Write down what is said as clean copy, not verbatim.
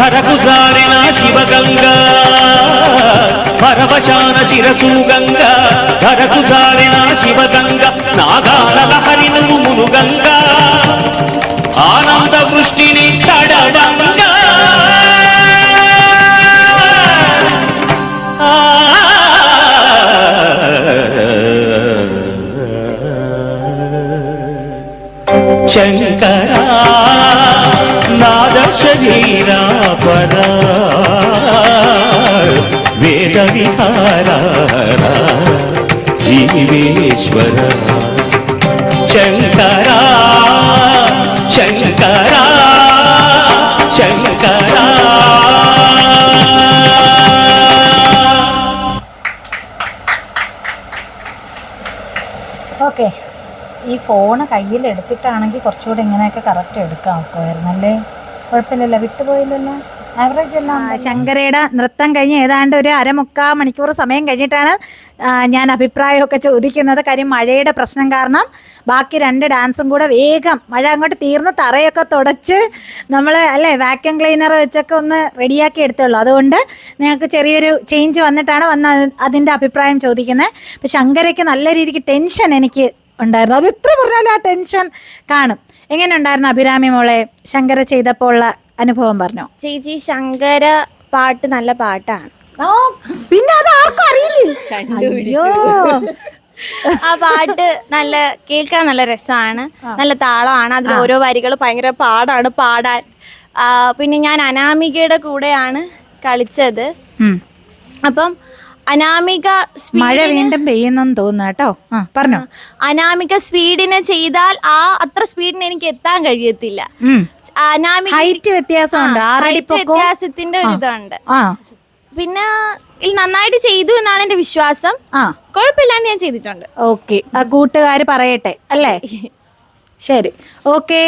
ధరకుజారిన శివగంగా పరవశాన శిరసు గంగా ధరకుజారిన శివగంగా నాగాల లహరి నువ్వు మునుగంగా ఆనంద వృష్టిని తడవంగా శంకరా నాద శరీరా పరా వేద విహారా జీవేశ్వర శంకరా శంకరా శంకరా. ഓക്കെ, ഈ ഫോണ് കയ്യിലെടുത്തിട്ടാണെങ്കിൽ കുറച്ചുകൂടെ ഇങ്ങനെയൊക്കെ കറക്റ്റ് എടുക്കാൻ ഒക്കുമായിരുന്നല്ലേ? കുഴപ്പമില്ലല്ലോ, വിട്ടുപോയില്ലല്ലോ, ആവറേജ് എല്ലാം. ശങ്കരയുടെ നൃത്തം കഴിഞ്ഞ് ഏതാണ്ട് ഒരു 1/4 മണിക്കൂർ സമയം കഴിഞ്ഞിട്ടാണ് ഞാൻ അഭിപ്രായമൊക്കെ ചോദിക്കുന്നത്. കാര്യം മഴയുടെ പ്രശ്നം കാരണം ബാക്കി 2 ഡാൻസും കൂടെ വേഗം മഴ അങ്ങോട്ട് തീർന്ന് തറയൊക്കെ തുടച്ച് നമ്മൾ അല്ലേ വാക്യൂം ക്ലീനർ വെച്ചൊക്കെ ഒന്ന് റെഡിയാക്കി എടുത്തുള്ളൂ. അതുകൊണ്ട് ഞങ്ങൾക്ക് ചെറിയൊരു ചേഞ്ച് വന്നിട്ടാണ് അതിൻ്റെ അഭിപ്രായം ചോദിക്കുന്നത്. അപ്പം ശങ്കരയ്ക്ക് നല്ല രീതിക്ക് ടെൻഷൻ എനിക്ക് ഉണ്ടായിരുന്നു. അത് എത്ര പറഞ്ഞാലും ആ ടെൻഷൻ കാണും. എങ്ങനെ ഉണ്ടായിരുന്നു അഭിരാമി മോളെ ശങ്കര ചെയ്തപ്പോൾ ഉള്ള അനുഭവം പറഞ്ഞോ? ചേച്ചി, ശങ്കര പാട്ട് നല്ല പാട്ടാണ്. പിന്നെ അത് ആർക്കും അറിയില്ലേ? ആ പാട്ട് നല്ല കേൾക്കാൻ നല്ല രസമാണ്, നല്ല താളമാണ്. അതിൽ ഓരോ വരികൾ ഭയങ്കര പാടാണ് പാടാൻ. പിന്നെ ഞാൻ അനാമികയുടെ കൂടെയാണ് കളിച്ചത്. അപ്പം അനാമിക മഴ വീണ്ടും പെയ്യുന്നെന്ന് തോന്നുന്നു കേട്ടോ. പറഞ്ഞോ. അനാമിക സ്പീഡിന് ചെയ്താൽ അത്ര സ്പീഡിന് എനിക്ക് എത്താൻ കഴിയത്തില്ല. ഹൈറ്റ് വ്യത്യാസമുണ്ട്, വ്യത്യാസത്തിന്റെ ഒരു ഇതുണ്ട്. പിന്നെ നന്നായിട്ട് ചെയ്തു എന്നാണ് എന്റെ വിശ്വാസം. കുഴപ്പമില്ലാണ്ട് ഞാൻ ചെയ്തിട്ടുണ്ട്. ഓക്കെ, കൂട്ടുകാര് പറയട്ടെ അല്ലേ? ശരി, ഓക്കെ.